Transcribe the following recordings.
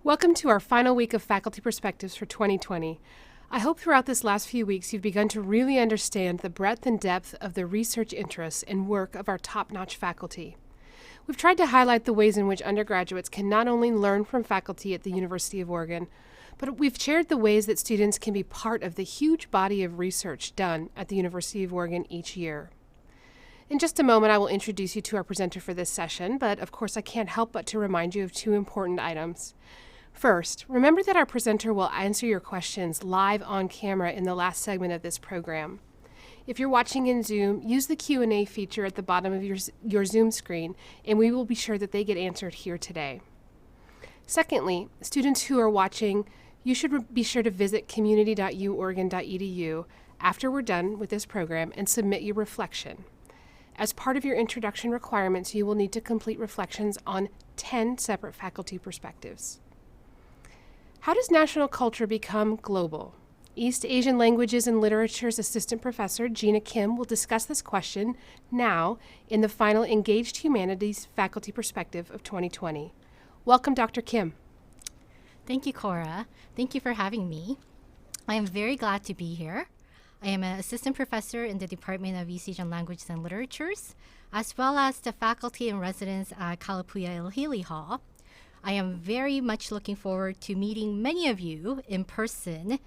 Welcome to our final week of Faculty Perspectives for 2020. I hope throughout this last few weeks you've begun to really understand the breadth and depth of the research interests and work of our top-notch faculty. We've tried to highlight the ways in which undergraduates can not only learn from faculty at the University of Oregon, but we've shared the ways that students can be part of the huge body of research done at the University of Oregon each year. In just a moment, I will introduce you to our presenter for this session, but of course I can't help but to remind you of two important items. First, remember that our presenter will answer your questions live on camera in the last segment of this program. If you're watching in Zoom, use the Q&A feature at the bottom of your Zoom screen, and we will be sure that they get answered here today. Secondly, students who are watching, you should be sure to visit community.uoregon.edu after we're done with this program and submit your reflection. As part of your introduction requirements, you will need to complete reflections on 10 separate faculty perspectives. How does national culture become global? East Asian Languages and Literature's Assistant Professor Jina Kim will discuss this question now in the final Engaged Humanities Faculty Perspective of 2020. Welcome, Dr. Kim. Thank you, Cora. Thank you for having me. I am very glad to be here. I am an assistant professor in the Department of East Asian Languages and Literatures, as well as the faculty in residence at Kalapuya Ilhili Hall. I am very much looking forward to meeting many of you in person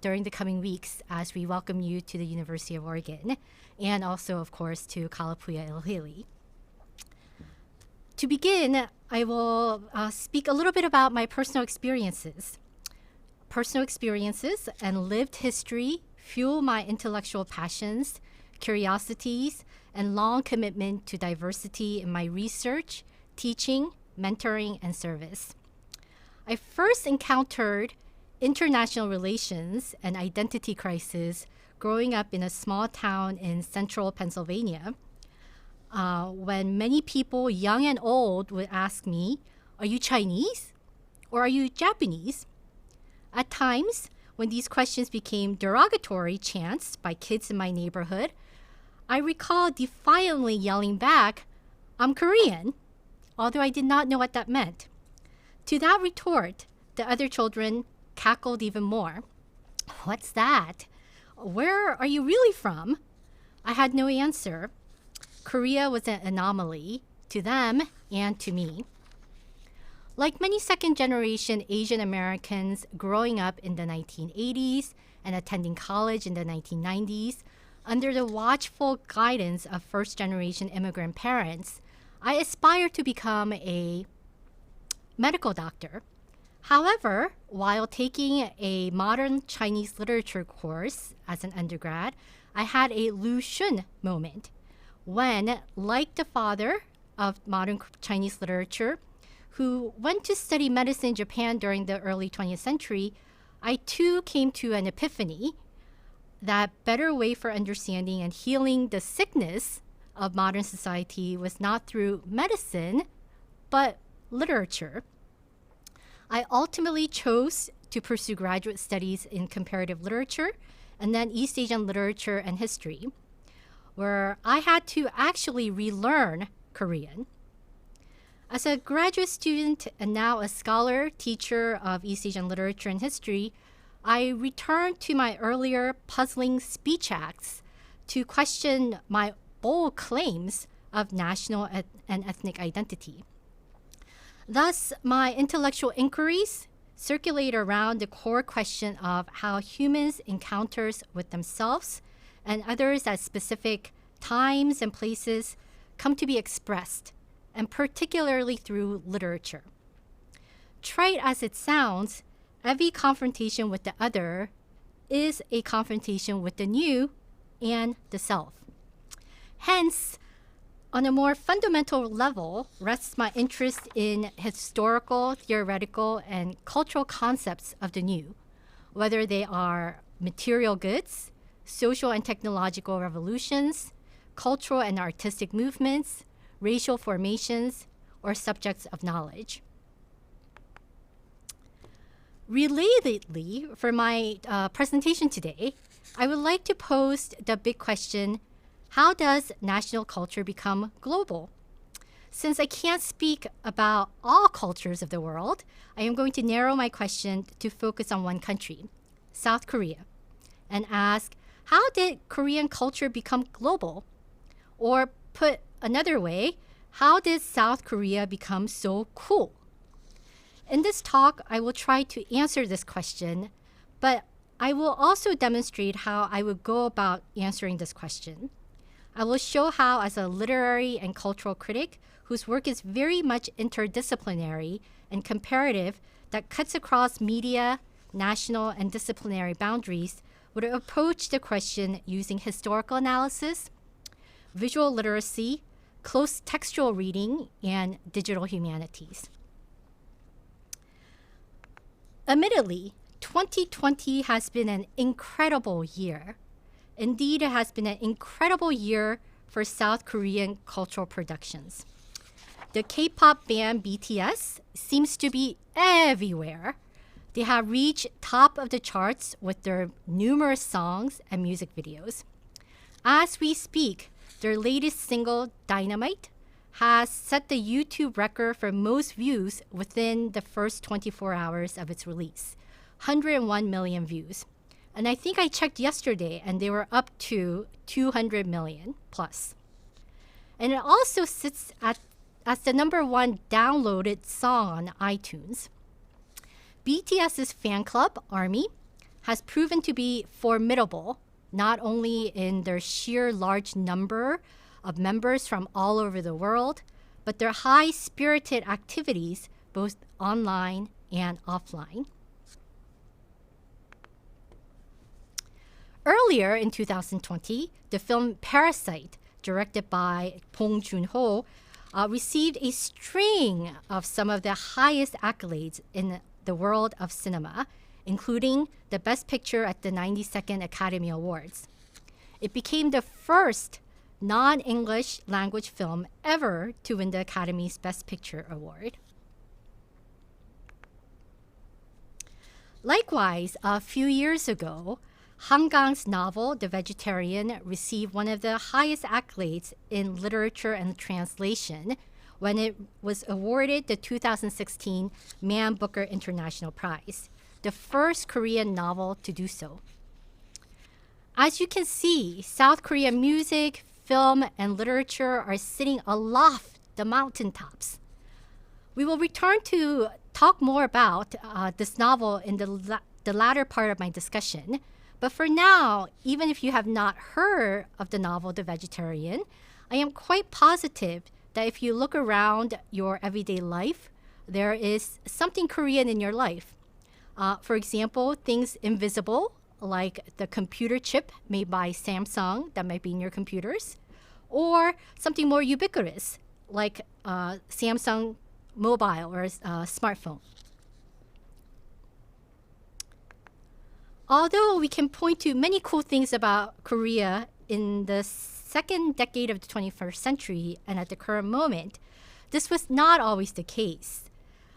during the coming weeks as we welcome you to the University of Oregon and also, of course, to Kalapuya Ilhili. To begin, I will speak a little bit about my personal experiences. Personal experiences and lived history fuel my intellectual passions, curiosities, and long commitment to diversity in my research, teaching, mentoring, and service. I first encountered international relations and identity crisis growing up in a small town in central Pennsylvania, when many people, young and old, would ask me, "Are you Chinese? Or are you Japanese?" At times, when these questions became derogatory chants by kids in my neighborhood, I recall defiantly yelling back, "I'm Korean," although I did not know what that meant. To that retort, the other children cackled even more. "What's that? Where are you really from?" I had no answer. Korea was an anomaly to them and to me. Like many second-generation Asian Americans growing up in the 1980s and attending college in the 1990s, under the watchful guidance of first-generation immigrant parents, I aspired to become a medical doctor. However, while taking a modern Chinese literature course as an undergrad, I had a Lu Xun moment when, like the father of modern Chinese literature, who went to study medicine in Japan during the early 20th century, I too came to an epiphany that better way for understanding and healing the sickness of modern society was not through medicine, but literature. I ultimately chose to pursue graduate studies in comparative literature and then East Asian literature and history, where I had to actually relearn Korean. As a graduate student and now a scholar, teacher of East Asian literature and history, I returned to my earlier puzzling speech acts to question my bold claims of national and ethnic identity. Thus, my intellectual inquiries circulate around the core question of how humans encounters with themselves and others at specific times and places come to be expressed, and particularly through literature. Trite as it sounds, every confrontation with the other is a confrontation with the new and the self. Hence, on a more fundamental level, rests my interest in historical, theoretical, and cultural concepts of the new, whether they are material goods, social and technological revolutions, cultural and artistic movements, racial formations, or subjects of knowledge. Relatedly, for my presentation today, I would like to pose the big question, how does national culture become global? Since I can't speak about all cultures of the world, I am going to narrow my question to focus on one country, South Korea, and ask, how did Korean culture become global? Or put another way, how did South Korea become so cool? In this talk, I will try to answer this question, but I will also demonstrate how I would go about answering this question. I will show how, as a literary and cultural critic whose work is very much interdisciplinary and comparative, that cuts across media, national, and disciplinary boundaries, would approach the question using historical analysis, visual literacy, close textual reading, and digital humanities. Admittedly, 2020 has been an incredible year. Indeed, it has been an incredible year for South Korean cultural productions. The K-pop band BTS seems to be everywhere. They have reached top of the charts with their numerous songs and music videos. As we speak, their latest single, Dynamite, has set the YouTube record for most views within the first 24 hours of its release, 101 million views. And I think I checked yesterday and they were up to 200 million plus. And it also sits as the #1 downloaded song on iTunes. BTS's fan club, ARMY, has proven to be formidable, not only in their sheer large number of members from all over the world, but their high-spirited activities, both online and offline. Earlier in 2020, the film Parasite, directed by Bong Joon-ho, received a string of some of the highest accolades in the world of cinema, including the Best Picture at the 92nd Academy Awards. It became the first non-English language film ever to win the Academy's Best Picture Award. Likewise, a few years ago, Han Kang's novel, The Vegetarian, received one of the highest accolades in literature and translation when it was awarded the 2016 Man Booker International Prize, the first Korean novel to do so. As you can see, South Korean music, film, and literature are sitting aloft the mountaintops. We will return to talk more about this novel in the latter part of my discussion. But for now, even if you have not heard of the novel The Vegetarian, I am quite positive that if you look around your everyday life, there is something Korean in your life. For example, things invisible, like the computer chip made by Samsung that might be in your computers, or something more ubiquitous, like Samsung mobile or smartphone. Although we can point to many cool things about Korea in the second decade of the 21st century and at the current moment, this was not always the case.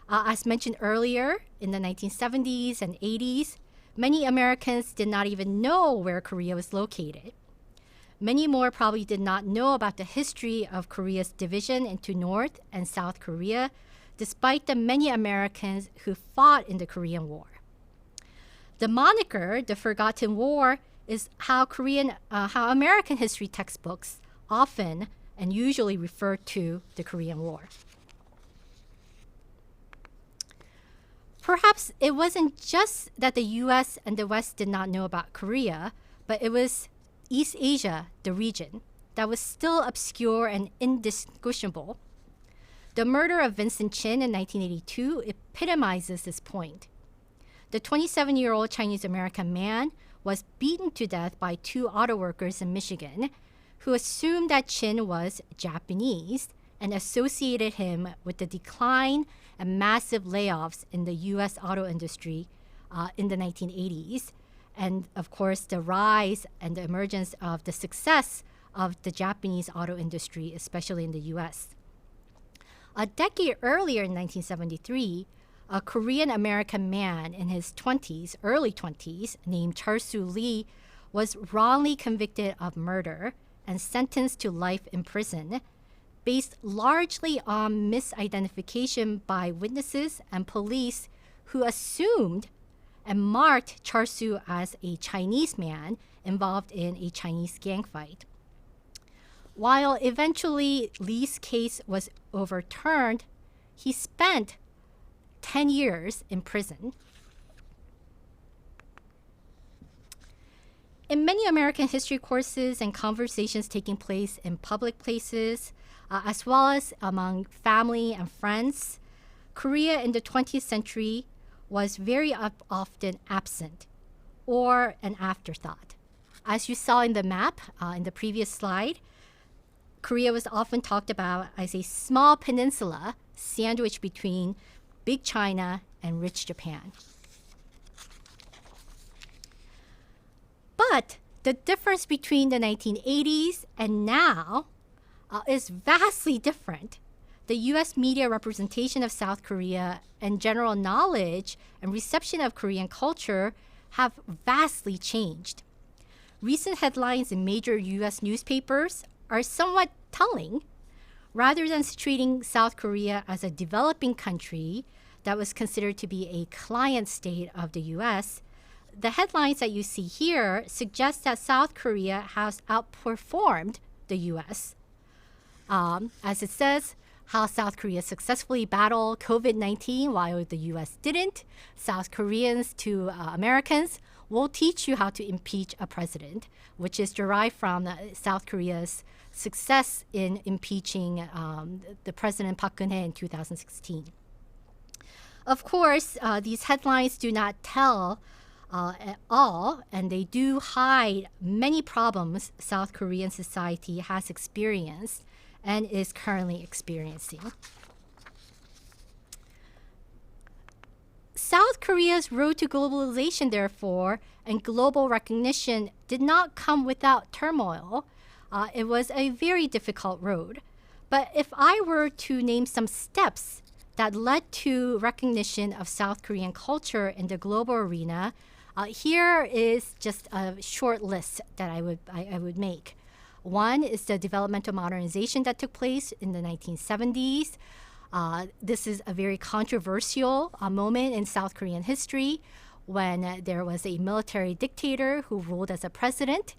As mentioned earlier, in the 1970s and 80s, many Americans did not even know where Korea was located. Many more probably did not know about the history of Korea's division into North and South Korea, despite the many Americans who fought in the Korean War. The moniker, the Forgotten War, is how American history textbooks often and usually refer to the Korean War. Perhaps it wasn't just that the US and the West did not know about Korea, but it was East Asia, the region, that was still obscure and indistinguishable. The murder of Vincent Chin in 1982 epitomizes this point. The 27-year-old Chinese-American man was beaten to death by 2 auto workers in Michigan who assumed that Chin was Japanese and associated him with the decline and massive layoffs in the U.S. auto industry in the 1980s, and of course the rise and the emergence of the success of the Japanese auto industry, especially in the U.S. A decade earlier in 1973, a Korean-American man in his early 20s, named Chul-soo Lee, was wrongly convicted of murder and sentenced to life in prison based largely on misidentification by witnesses and police who assumed and marked Char-Soo as a Chinese man involved in a Chinese gang fight. While eventually Lee's case was overturned, he spent 10 years in prison. In many American history courses and conversations taking place in public places, as well as among family and friends, Korea in the 20th century was very often absent or an afterthought. As you saw in the map in the previous slide, Korea was often talked about as a small peninsula sandwiched between big China and rich Japan. But the difference between the 1980s and now is vastly different. The US media representation of South Korea and general knowledge and reception of Korean culture have vastly changed. Recent headlines in major US newspapers are somewhat telling. Rather than treating South Korea as a developing country that was considered to be a client state of the US, the headlines that you see here suggest that South Korea has outperformed the US. As it says, how South Korea successfully battled COVID-19 while the US didn't. South Koreans to Americans will teach you how to impeach a president, which is derived from South Korea's success in impeaching the President Park Geun-hye in 2016. Of course, these headlines do not tell at all, and they do hide many problems South Korean society has experienced and is currently experiencing. South Korea's road to globalization, therefore, and global recognition did not come without turmoil. It was a very difficult road. But if I were to name some steps that led to recognition of South Korean culture in the global arena, here is just a short list that I would make. One is the developmental modernization that took place in the 1970s. This is a very controversial moment in South Korean history when there was a military dictator who ruled as a president.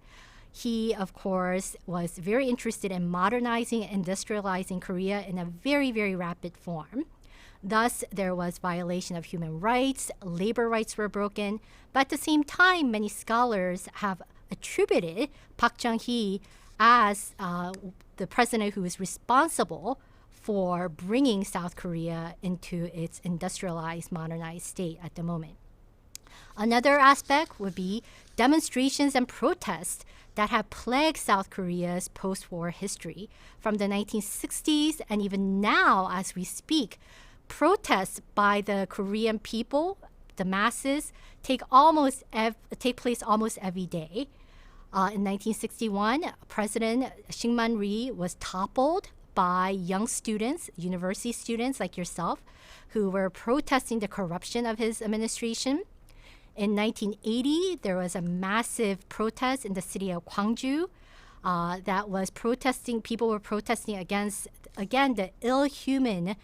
He, of course, was very interested in modernizing and industrializing Korea in a very, very rapid form. Thus, there was violation of human rights, labor rights were broken, but at the same time, many scholars have attributed Park Chung-hee as the president who is responsible for bringing South Korea into its industrialized, modernized state at the moment. Another aspect would be demonstrations and protests that have plagued South Korea's post-war history. From the 1960s and even now as we speak, protests by the Korean people, the masses, take place almost every day. In 1961, President Syngman Rhee was toppled by young students, university students like yourself, who were protesting the corruption of his administration. In 1980, there was a massive protest in the city of Gwangju that was protesting, people were protesting against, again, the ill-human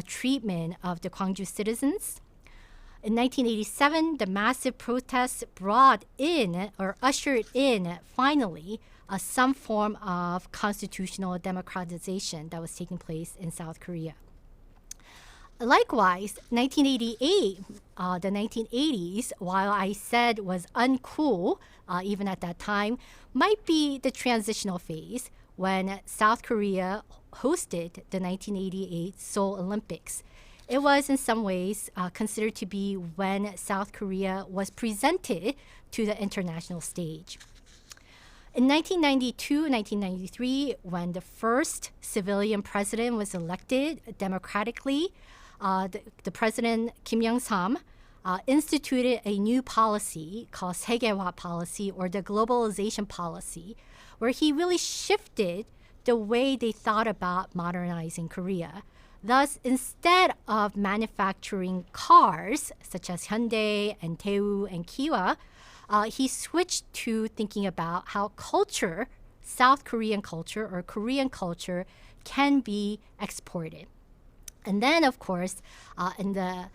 treatment of the Gwangju citizens. In 1987, the massive protests brought in or ushered in, finally, some form of constitutional democratization that was taking place in South Korea. Likewise, 1988, the 1980s, while I said was uncool, even at that time, might be the transitional phase when South Korea hosted the 1988 Seoul Olympics. It was in some ways considered to be when South Korea was presented to the international stage. In 1992, 1993, when the first civilian president was elected democratically, the president Kim Young-sam instituted a new policy called 세계화 policy, or the globalization policy, where he really shifted the way they thought about modernizing Korea. Thus, instead of manufacturing cars such as Hyundai and Daewoo and Kia, he switched to thinking about how culture South Korean culture or Korean culture can be exported. And then, of course, in the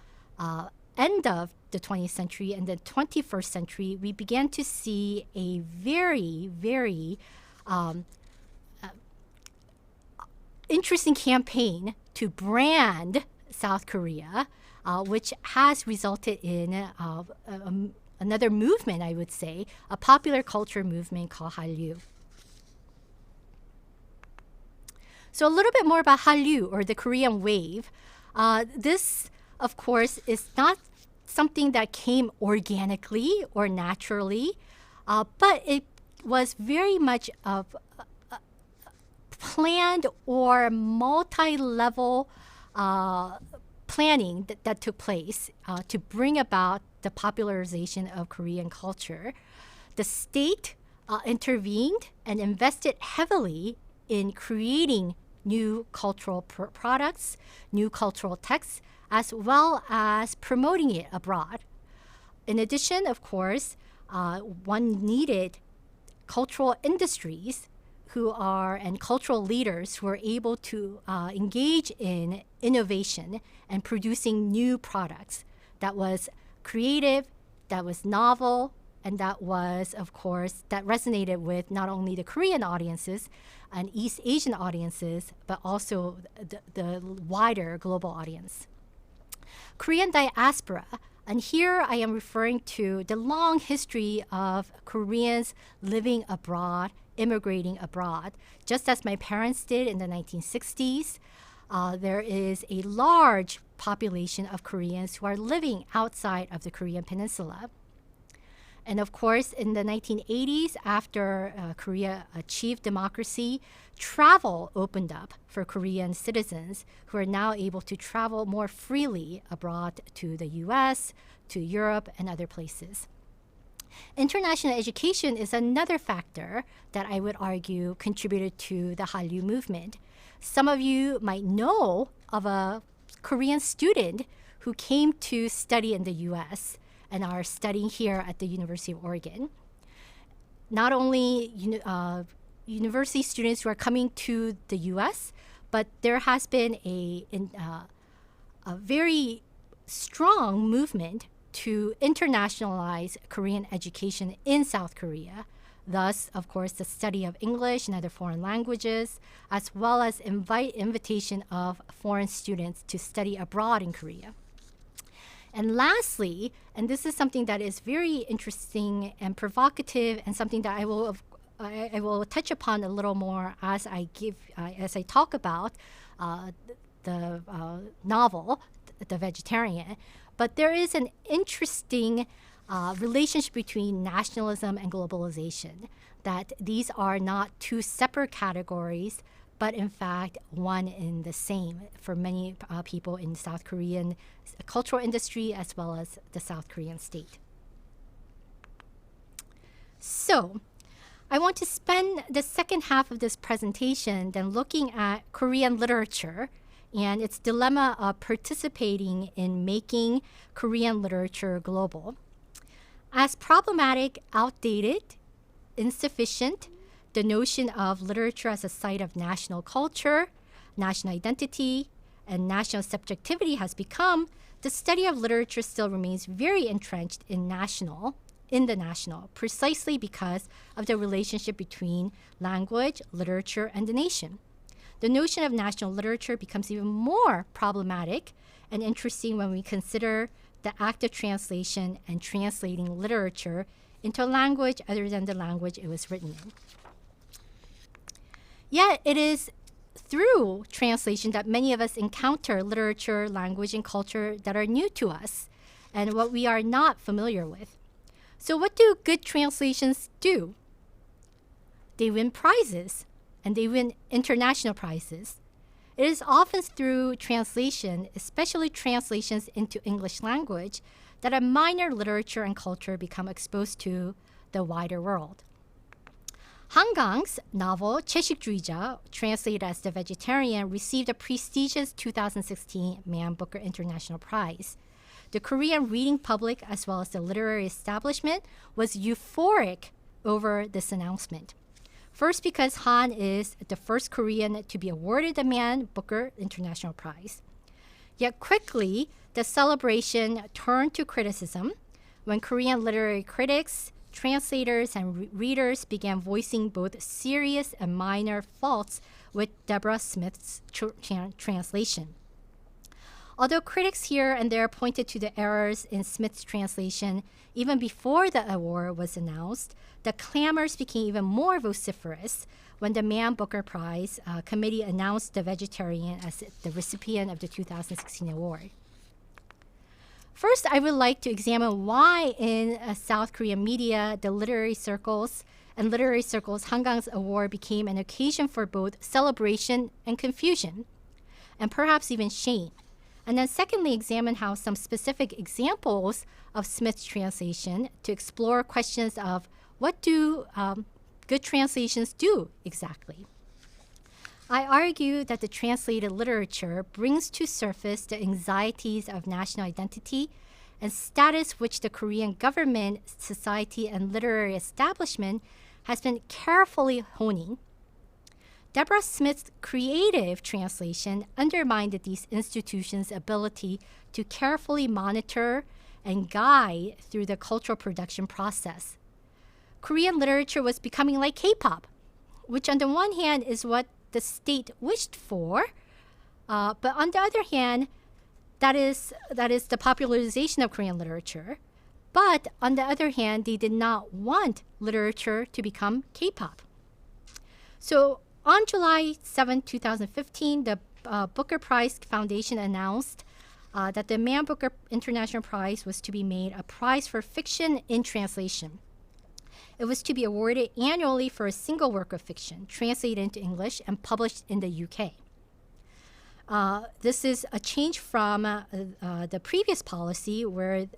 end of the 20th century and the 21st century, we began to see a very, very interesting campaign to brand South Korea, which has resulted in another movement, I would say, a popular culture movement called Hallyu. So a little bit more about Hallyu, or the Korean wave. This, of course, is not something that came organically or naturally, but it was very much of planned or multi-level planning that took place to bring about the popularization of Korean culture. The state intervened and invested heavily in creating new cultural products, new cultural texts, as well as promoting it abroad. In addition, of course, one needed cultural industries and cultural leaders who are able to engage in innovation and producing new products that was creative, that was novel, and that was, of course, that resonated with not only the Korean audiences and East Asian audiences, but also the wider global audience. Korean diaspora, and here I am referring to the long history of Koreans living abroad, immigrating abroad. Just as my parents did in the 1960s, there is a large population of Koreans who are living outside of the Korean peninsula. And of course, in the 1980s, after Korea achieved democracy, travel opened up for Korean citizens who are now able to travel more freely abroad to the US, to Europe, and other places. International education is another factor that I would argue contributed to the Hallyu movement. Some of you might know of a Korean student who came to study in the US and are studying here at the University of Oregon. Not only university students who are coming to the US, but there has been a very strong movement to internationalize Korean education in South Korea. Thus, of course, the study of English and other foreign languages, as well as invitation of foreign students to study abroad in Korea. And lastly, and this is something that is very interesting and provocative, and something that I will touch upon a little more as I talk about the novel, The Vegetarian. But there is an interesting relationship between nationalism and globalization, that these are not two separate categories, but in fact one and the same for many people in South Korean cultural industry as well as the South Korean state. So I want to spend the second half of this presentation then looking at Korean literature and its dilemma of participating in making Korean literature global. As problematic, outdated, insufficient, the notion of literature as a site of national culture, national identity, and national subjectivity has become, the study of literature still remains very entrenched in the national, precisely because of the relationship between language, literature, and the nation. The notion of national literature becomes even more problematic and interesting when we consider the act of translation and translating literature into a language other than the language it was written in. Yet it is through translation that many of us encounter literature, language, and culture that are new to us and what we are not familiar with. So what do good translations do? They win prizes, and they win international prizes. It is often through translation, especially translations into English language, that a minor literature and culture become exposed to the wider world. Han Gang's novel 채식주의자, translated as The Vegetarian, received a prestigious 2016 Man Booker International Prize. The Korean reading public, as well as the literary establishment, was euphoric over this announcement. First, because Han is the first Korean to be awarded the Man Booker International Prize. Yet quickly, the celebration turned to criticism when Korean literary critics, translators, and readers began voicing both serious and minor faults with Deborah Smith's translation. Although critics here and there pointed to the errors in Smith's translation even before the award was announced, the clamors became even more vociferous when the Man Booker Prize committee announced the vegetarian as the recipient of the 2016 award. First, I would like to examine why in South Korean media, the literary circles, Hangang's award became an occasion for both celebration and confusion, and perhaps even shame. And then secondly, examine how some specific examples of Smith's translation to explore questions of what do good translations do exactly. I argue that the translated literature brings to surface the anxieties of national identity and status which the Korean government, society, and literary establishment has been carefully honing. Deborah Smith's creative translation undermined these institutions' ability to carefully monitor and guide through the cultural production process. Korean literature was becoming like K-pop, which on the one hand is what the state wished for, but on the other hand, that is the popularization of Korean literature. But on the other hand, they did not want literature to become K-pop. So on July 7, 2015, the Booker Prize Foundation announced that the Man Booker International Prize was to be made a prize for fiction in translation. It was to be awarded annually for a single work of fiction, translated into English and published in the UK. This is a change from the previous policy where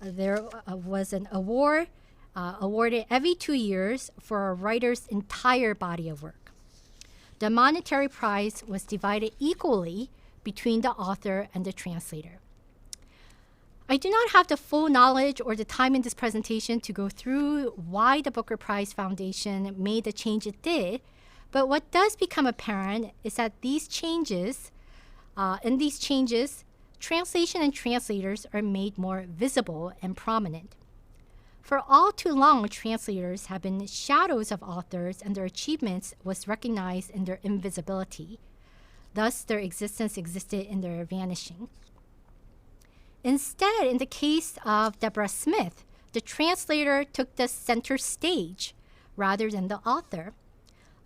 there was an award awarded every 2 years for a writer's entire body of work. The monetary prize was divided equally between the author and the translator. I do not have the full knowledge or the time in this presentation to go through why the Booker Prize Foundation made the change it did, but what does become apparent is that in these changes, translation and translators are made more visible and prominent. For all too long, translators have been shadows of authors, and their achievements was recognized in their invisibility. Thus, their existence existed in their vanishing. Instead, in the case of Deborah Smith, the translator took the center stage rather than the author.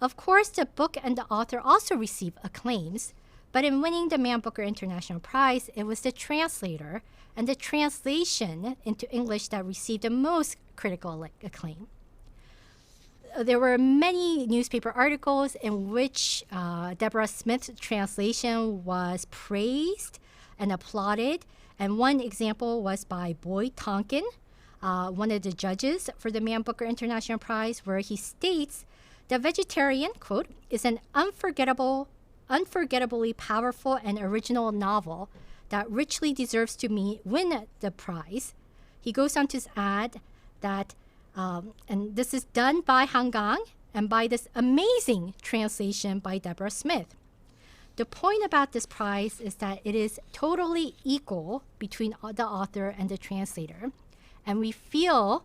Of course, the book and the author also received acclaims, but in winning the Man Booker International Prize, it was the translator and the translation into English that received the most critical acclaim. There were many newspaper articles in which Deborah Smith's translation was praised and applauded. And one example was by Boyd Tonkin, one of the judges for the Man Booker International Prize, where he states, "The Vegetarian, quote, is an unforgettably powerful and original novel that richly deserves to win the prize." He goes on to add that, and this is done by Hanggang and by this amazing translation by Deborah Smith. The point about this prize is that it is totally equal between the author and the translator. And we feel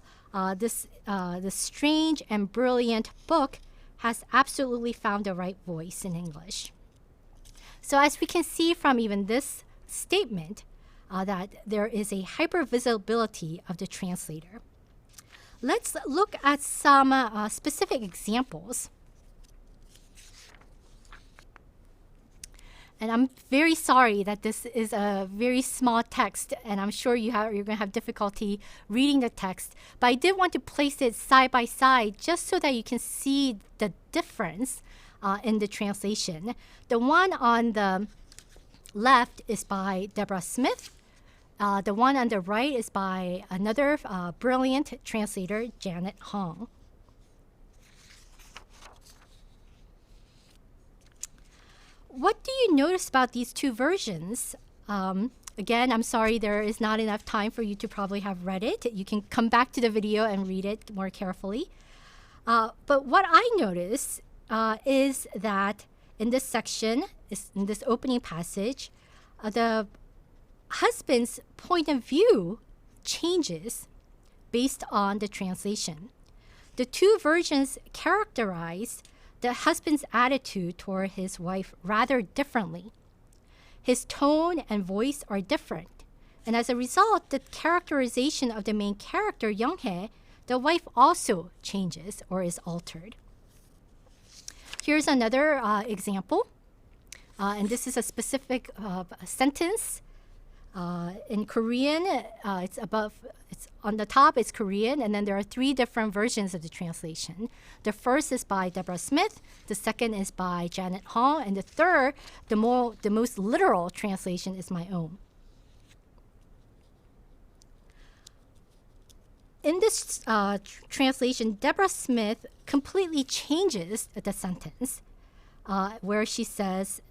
this strange and brilliant book has absolutely found the right voice in English. So as we can see from even this statement, that there is a hypervisibility of the translator. Let's look at some specific examples. And I'm very sorry that this is a very small text, and I'm sure you're going to have difficulty reading the text. But I did want to place it side by side just so that you can see the difference in the translation. The one on the left is by Deborah Smith. The one on the right is by another brilliant translator, Janet Hong. What do you notice about these two versions? Again, I'm sorry there is not enough time for you to probably have read it. You can come back to the video and read it more carefully. But what I notice is that in this section, in this opening passage, the husband's point of view changes based on the translation. The two versions characterize the husband's attitude toward his wife rather differently. His tone and voice are different. And as a result, the characterization of the main character, Young-hae, the wife also changes or is altered. Here's another example. And this is a specific sentence. In Korean, it's on the top, it's Korean, and then there are three different versions of the translation. The first is by Deborah Smith, the second is by Janet Hong, and the third, the most literal translation is my own. In this translation, Deborah Smith completely changes the sentence where she says,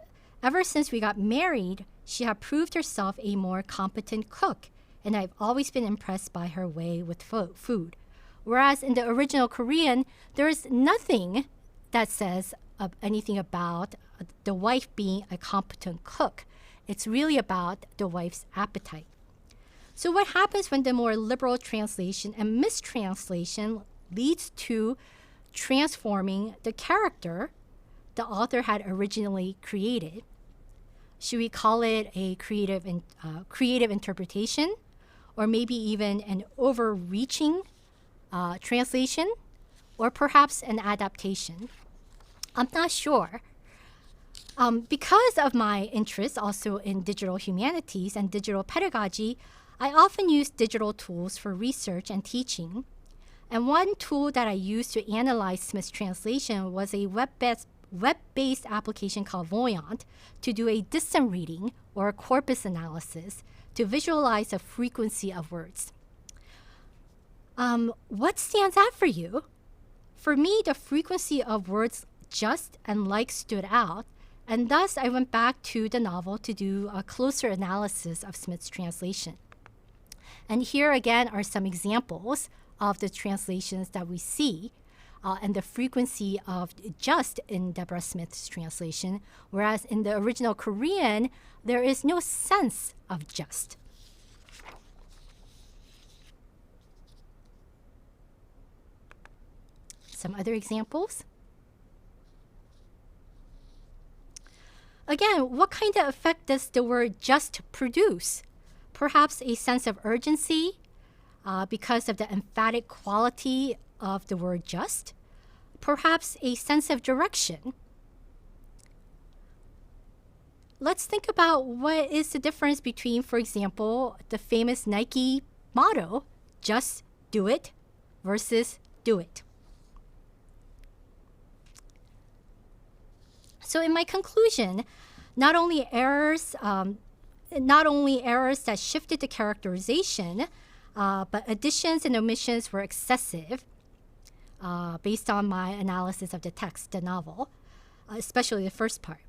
"Ever since we got married, she had proved herself a more competent cook, and I've always been impressed by her way with food." Whereas in the original Korean, there is nothing that says anything about the wife being a competent cook. It's really about the wife's appetite. So what happens when the more liberal translation and mistranslation leads to transforming the character the author had originally created? Should we call it a creative interpretation, or maybe even an overreaching translation, or perhaps an adaptation? I'm not sure. Because of my interest also in digital humanities and digital pedagogy, I often use digital tools for research and teaching. And one tool that I used to analyze Smith's translation was a web-based application called Voyant to do a distant reading or a corpus analysis to visualize the frequency of words. What stands out for you? For me, the frequency of words just and like stood out, and thus I went back to the novel to do a closer analysis of Smith's translation. And here again are some examples of the translations that we see and the frequency of just in Deborah Smith's translation, whereas in the original Korean, there is no sense of just. Some other examples. Again, what kind of effect does the word just produce? Perhaps a sense of urgency because of the emphatic quality of the word just. Perhaps a sense of direction. Let's think about what is the difference between, for example, the famous Nike motto, just do it, versus do it. So in my conclusion, not only errors that shifted the characterization, but additions and omissions were excessive based on my analysis of the text, the novel, especially the first part.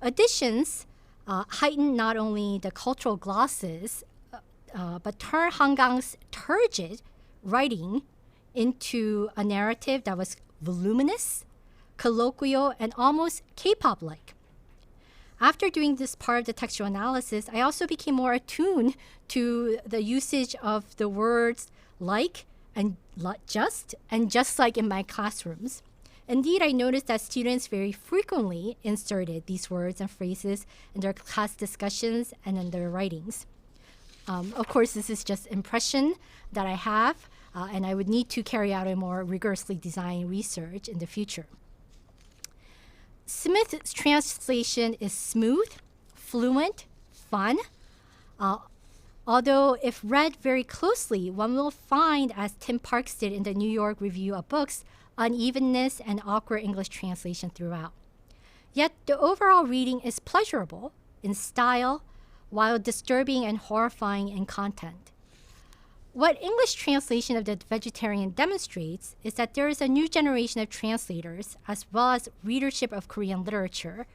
Additions heightened not only the cultural glosses, but turned Hangang's turgid writing into a narrative that was voluminous, colloquial, and almost K-pop-like. After doing this part of the textual analysis, I also became more attuned to the usage of the words like and just like in my classrooms. Indeed, I noticed that students very frequently inserted these words and phrases in their class discussions and in their writings. Of course, this is just impression that I have, and I would need to carry out a more rigorously designed research in the future. Smith's translation is smooth, fluent, fun. Although if read very closely, one will find, as Tim Parks did in the New York Review of Books, unevenness and awkward English translation throughout. Yet the overall reading is pleasurable in style, while disturbing and horrifying in content. What English translation of The Vegetarian demonstrates is that there is a new generation of translators, as well as readership of Korean literature,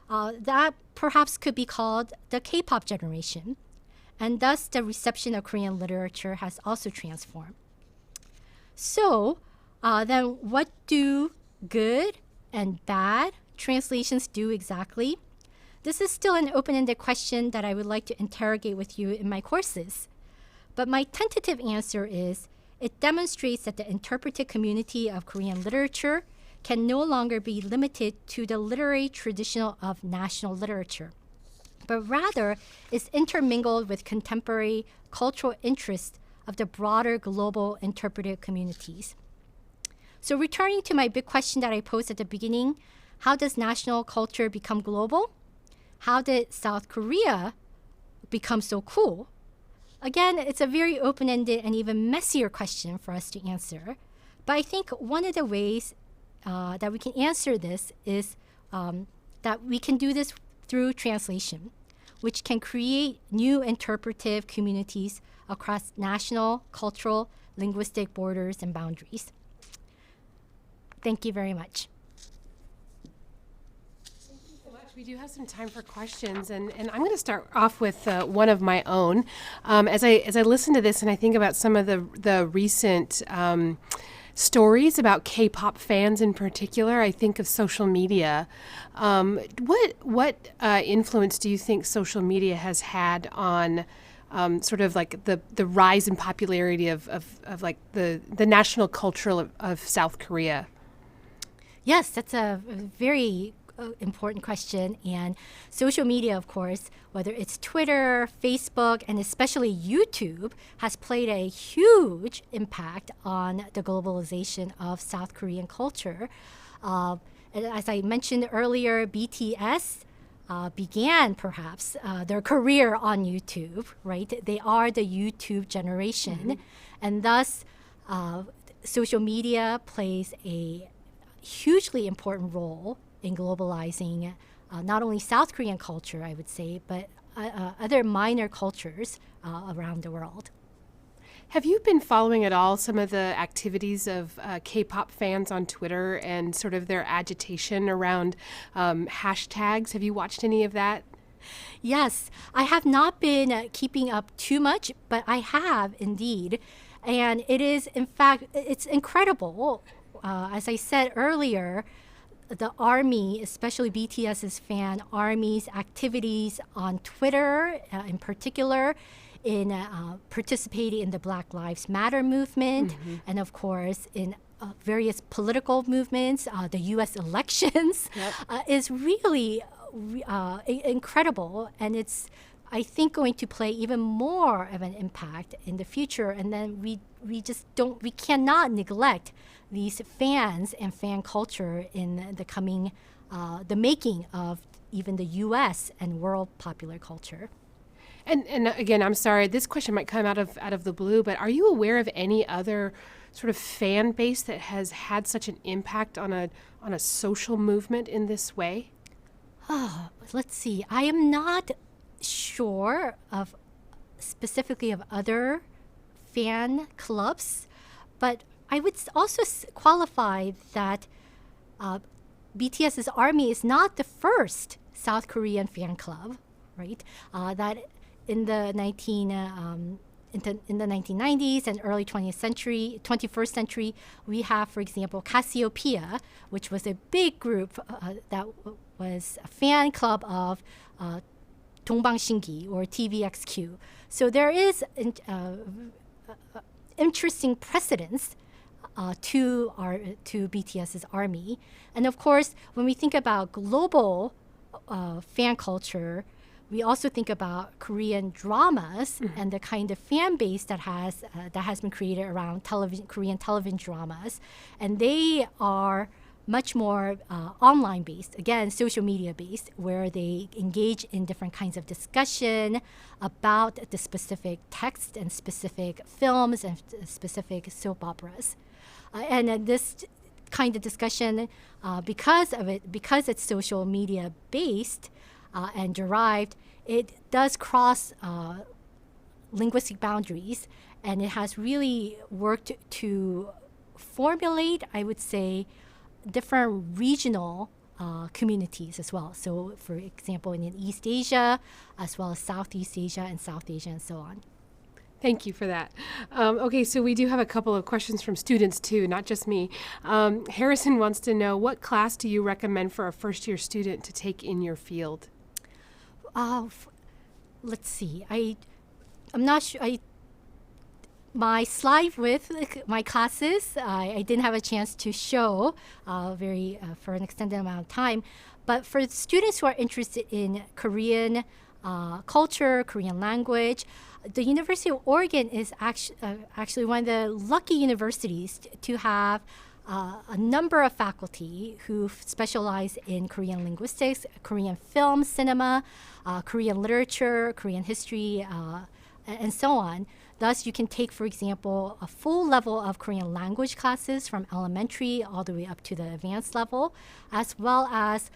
that perhaps could be called the K-pop generation, and thus the reception of Korean literature has also transformed. So, then what do good and bad translations do exactly? This is still an open-ended question that I would like to interrogate with you in my courses. But my tentative answer is it demonstrates that the interpretive community of Korean literature can no longer be limited to the literary tradition of national literature, but rather is intermingled with contemporary cultural interests of the broader global interpretive communities. So returning to my big question that I posed at the beginning, how does national culture become global? How did South Korea become so cool? Again, it's a very open-ended and even messier question for us to answer. But I think one of the ways that we can answer this is that we can do this through translation, which can create new interpretive communities across national, cultural, linguistic borders and boundaries. Thank you very much. We do have some time for questions, and I'm going to start off with one of my own. As I listen to this and I think about some of the recent stories about K-pop fans in particular, I think of social media. What influence do you think social media has had on sort of like the rise in popularity of like the national culture of South Korea? Yes, that's a very important question. And social media, of course, whether it's Twitter, Facebook, and especially YouTube, has played a huge impact on the globalization of South Korean culture. As I mentioned earlier, BTS began perhaps their career on YouTube, right? They are the YouTube generation. And thus, social media plays a hugely important role in globalizing not only South Korean culture, I would say, but other minor cultures around the world. Have you been following at all some of the activities of K-pop fans on Twitter and sort of their agitation around hashtags? Have you watched any of that? Yes, I have not been keeping up too much, but I have indeed. And it is, in fact, it's incredible. As I said earlier, the ARMY, especially BTS's fan ARMY's activities on Twitter in particular, in participating in the Black Lives Matter movement, and of course in various political movements, the U.S. elections, is really incredible, and it's, I think, going to play even more of an impact in the future. And then we cannot neglect these fans and fan culture in the coming, the making of even the U.S. and world popular culture. And again, I'm sorry, this question might come out of the blue, but are you aware of any other sort of fan base that has had such an impact on a social movement in this way? Oh, let's see. I am not sure of specifically of other fan clubs, but I would also qualify that BTS's ARMY is not the first South Korean fan club, right? That in the 1990s and early 21st century, we have, for example, Cassiopeia, which was a big group that was a fan club of Dongbangsingi or TVXQ. So there is interesting precedence to BTS's ARMY. And of course, when we think about global fan culture, we also think about Korean dramas and the kind of fan base that has been created around Korean television dramas, and they are much more online based, again, social media based, where they engage in different kinds of discussion about the specific text and specific films and specific soap operas. And this kind of discussion, because it's social media based and derived, it does cross linguistic boundaries, and it has really worked to formulate, I would say, different regional communities as well. So, for example, in East Asia, as well as Southeast Asia and South Asia, and so on. Thank you for that. Okay, so we do have a couple of questions from students too, not just me. Harrison wants to know, what class do you recommend for a first-year student to take in your field? Let's see. I'm not sure. My slide with my classes, I didn't have a chance to show for an extended amount of time. But for students who are interested in Korean culture, Korean language, the University of Oregon is actually one of the lucky universities to have a number of faculty who specialize in Korean linguistics, Korean film, cinema, Korean literature, Korean history, and so on. Thus, you can take, for example, a full level of Korean language classes from elementary all the way up to the advanced level, as well as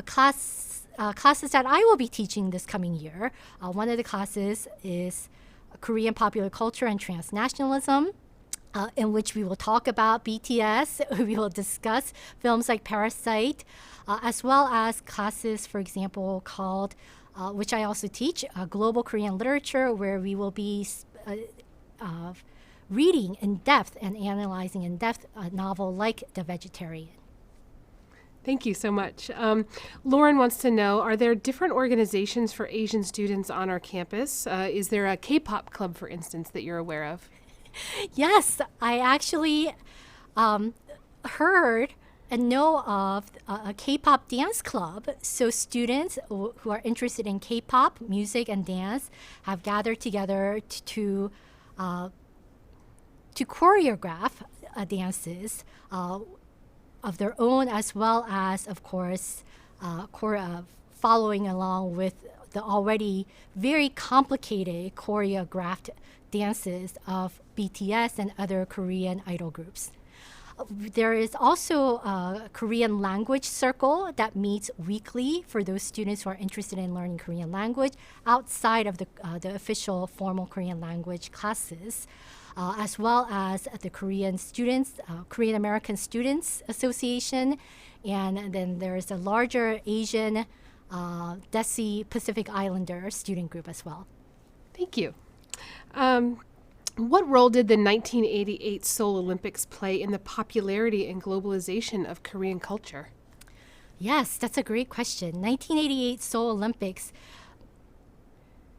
classes that I will be teaching this coming year. One of the classes is Korean popular culture and transnationalism, in which we will talk about BTS. We will discuss films like Parasite, as well as classes, for example, called, which I also teach, Global Korean Literature, where we will be reading in depth and analyzing in depth a novel like The Vegetarian. Thank you so much. Lauren wants to know, are there different organizations for Asian students on our campus? Is there a K-pop club, for instance, that you're aware of? Yes, I actually heard and know of a K-pop dance club. So students who are interested in K-pop music and dance have gathered together to choreograph dances of their own, as well as, of course, following along with the already very complicated choreographed dances of BTS and other Korean idol groups. There is also a Korean language circle that meets weekly for those students who are interested in learning Korean language outside of the official formal Korean language classes, as well as the Korean American Students Association, and then there is a larger Asian DESI Pacific Islander student group as well. Thank you. What role did the 1988 Seoul Olympics play in the popularity and globalization of Korean culture? Yes, that's a great question. 1988 Seoul Olympics.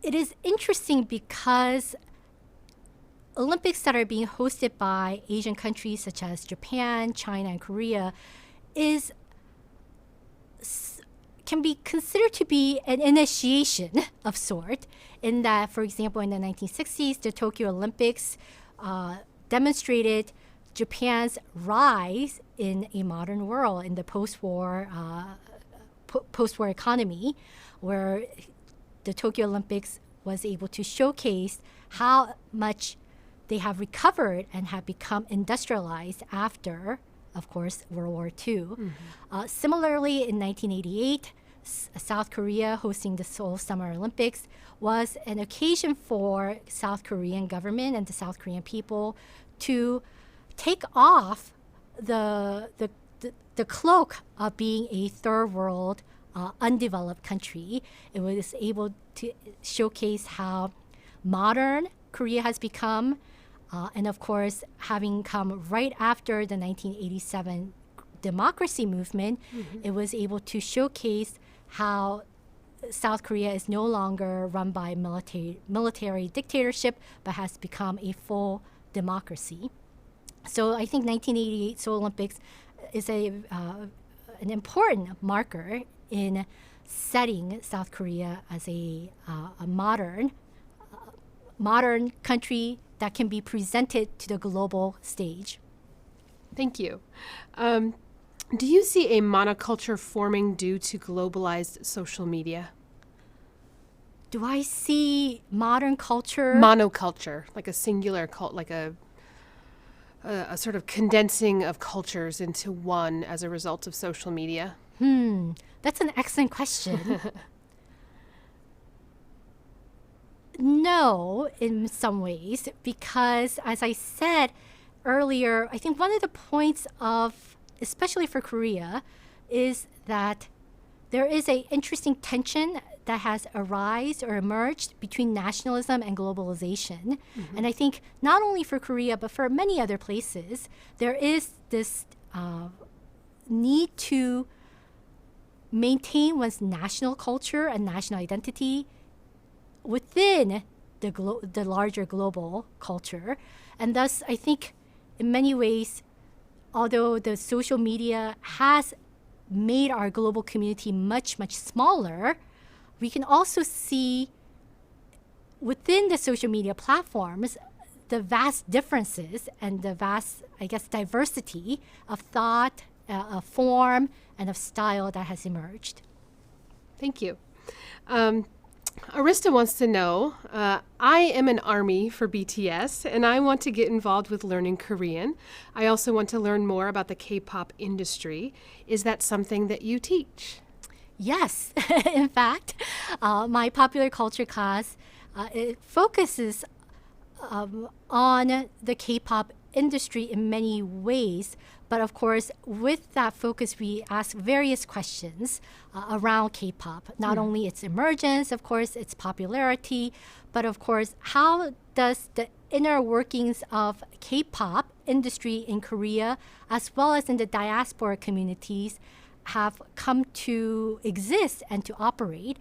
It is interesting because Olympics that are being hosted by Asian countries such as Japan, China, and Korea can be considered to be an initiation of sort, in that, for example, in the 1960s, the Tokyo Olympics demonstrated Japan's rise in a modern world, in the post-war economy, where the Tokyo Olympics was able to showcase how much they have recovered and have become industrialized after, of course, World War II. Mm-hmm. Similarly, in 1988, South Korea hosting the Seoul Summer Olympics was an occasion for South Korean government and the South Korean people to take off the cloak of being a third world undeveloped country. It was able to showcase how modern Korea has become, and of course, having come right after the 1987 democracy movement, mm-hmm. It was able to showcase how South Korea is no longer run by military dictatorship, but has become a full democracy. So I think 1988 Seoul Olympics is an important marker in setting South Korea as a modern country that can be presented to the global stage. Thank you. Do you see a monoculture forming due to globalized social media? Do I see modern culture? Monoculture, like a singular cult, like a sort of condensing of cultures into one as a result of social media? That's an excellent question. No, in some ways, because as I said earlier, I think one of the points of, especially for Korea, is that there is an interesting tension that has arisen or emerged between nationalism and globalization. And I think not only for Korea, but for many other places, there is this need to maintain one's national culture and national identity within the larger global culture. And thus, I think in many ways, although the social media has made our global community much, much smaller, we can also see within the social media platforms the vast differences and the vast, I guess, diversity of thought, of form, and of style that has emerged. Thank you. Arista wants to know, I am an ARMY for BTS, and I want to get involved with learning Korean. I also want to learn more about the K-pop industry. Is that something that you teach? Yes. In fact, my popular culture class, it focuses on the K-pop industry in many ways. But of course, with that focus, we ask various questions around K-pop. Not only its emergence, of course, its popularity, but of course, how does the inner workings of K-pop industry in Korea, as well as in the diaspora communities, have come to exist and to operate.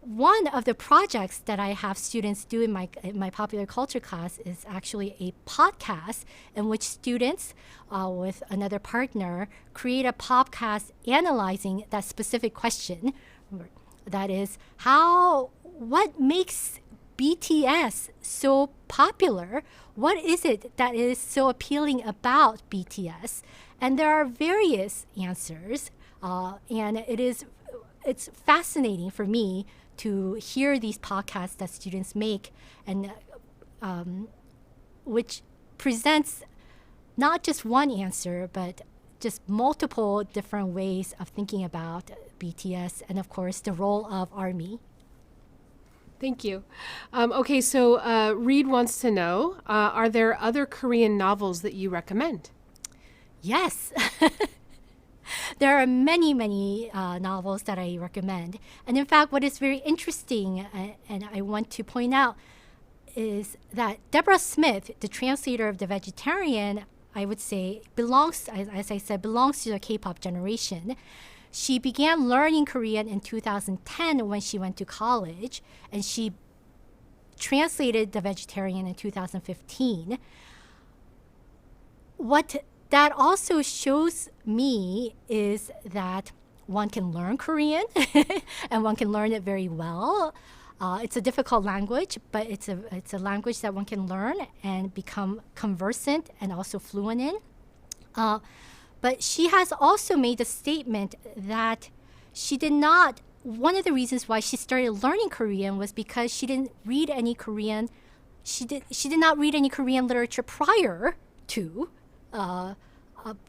One of the projects that I have students do in my popular culture class is actually a podcast in which students, with another partner, create a podcast analyzing that specific question. That is, what makes BTS so popular? What is it that is so appealing about BTS? And there are various answers, and it's fascinating for me to hear these podcasts that students make, and which presents not just one answer, but just multiple different ways of thinking about BTS and, of course, the role of ARMY. Thank you. Okay, so Reed wants to know, are there other Korean novels that you recommend? Yes. There are many, many novels that I recommend. And in fact, what is very interesting, and I want to point out, is that Deborah Smith, the translator of The Vegetarian, I would say belongs, as I said, belongs to the K-pop generation. She began learning Korean in 2010 when she went to college, and she translated The Vegetarian in 2015. What that also shows me is that one can learn Korean and one can learn it very well. It's a difficult language, but it's a language that one can learn and become conversant and also fluent in. But she has also made a statement that she did not, one of the reasons why she started learning Korean was because she didn't read any Korean, she did not read any Korean literature prior to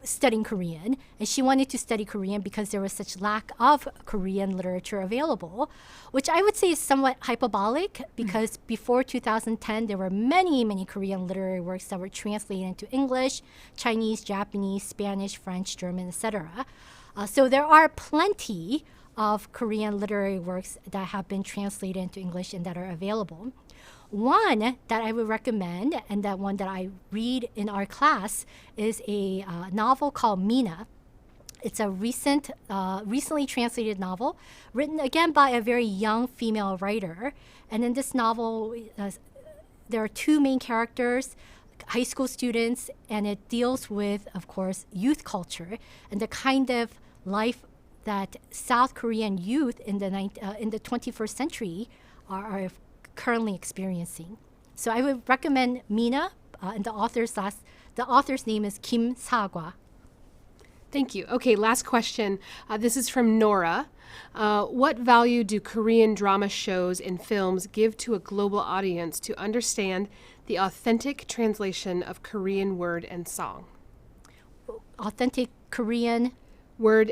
studying Korean, and she wanted to study Korean because there was such lack of Korean literature available, which I would say is somewhat hyperbolic, because before 2010 there were many, many Korean literary works that were translated into English, Chinese, Japanese, Spanish, French, German, etc. So there are plenty of Korean literary works that have been translated into English and that are available. One that I would recommend, and that one that I read in our class, is a novel called Mina. It's a recently translated novel, written again by a very young female writer. And in this novel, there are two main characters, high school students, and it deals with, of course, youth culture and the kind of life that South Korean youth in the 21st century are currently experiencing. So I would recommend Mina, and the author's name is Kim Sa-gwa. Thank you. Okay, last question. This is from Nora. What value do Korean drama shows and films give to a global audience to understand the authentic translation of Korean word and song? Authentic Korean word.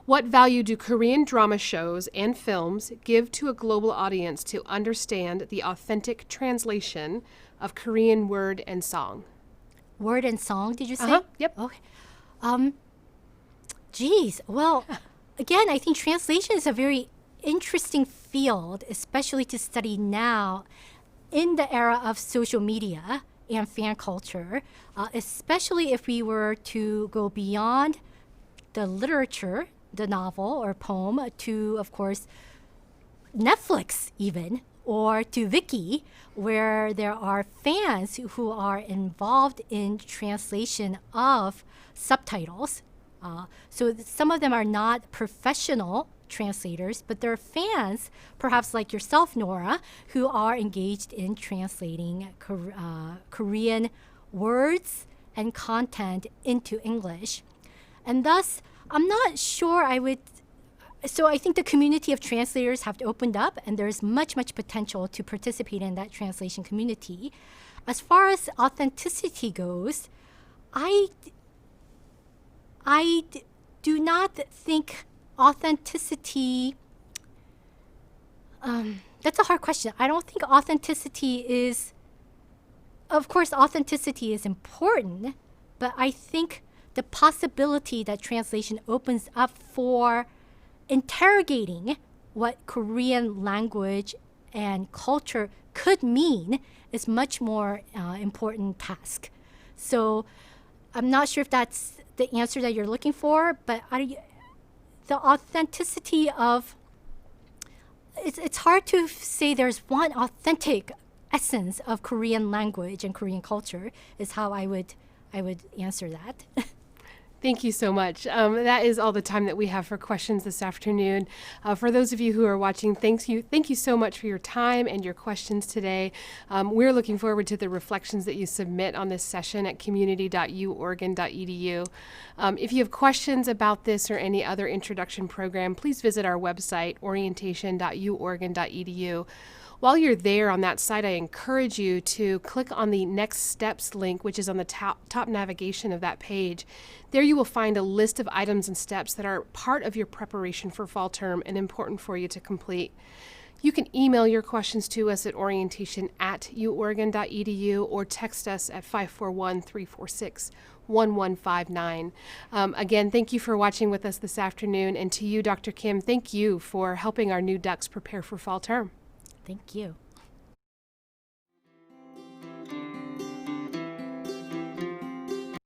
What value do Korean drama shows and films give to a global audience to understand the authentic translation of Korean word and song? Word and song, did you say? Yep. Okay. Geez. Well, again, I think translation is a very interesting field, especially to study now in the era of social media and fan culture, especially if we were to go beyond the literature, the novel or poem, to, of course, Netflix even, or to Wiki, where there are fans who are involved in translation of subtitles. So some of them are not professional translators, but they're fans, perhaps like yourself, Nora, who are engaged in translating Korean words and content into English. And thus, I'm not sure so I think the community of translators have opened up, and there's much, much potential to participate in that translation community. As far as authenticity goes, I do not think authenticity, that's a hard question. I don't think authenticity is, of course, authenticity is important, but I think the possibility that translation opens up for interrogating what Korean language and culture could mean is much more important task. So I'm not sure if that's the answer that you're looking for, but the authenticity of, it's hard to say there's one authentic essence of Korean language and Korean culture is how I would answer that. Thank you so much. That is all the time that we have for questions this afternoon. For those of you who are watching, thank you so much for your time and your questions today. We're looking forward to the reflections that you submit on this session at community.uoregon.edu. If you have questions about this or any other introduction program, please visit our website, orientation.uoregon.edu. While you're there on that site, I encourage you to click on the Next Steps link, which is on the top navigation of that page. There you will find a list of items and steps that are part of your preparation for fall term and important for you to complete. You can email your questions to us at orientation@uoregon.edu or text us at 541-346-1159. Again, thank you for watching with us this afternoon. And to you, Dr. Kim, thank you for helping our new ducks prepare for fall term. Thank you.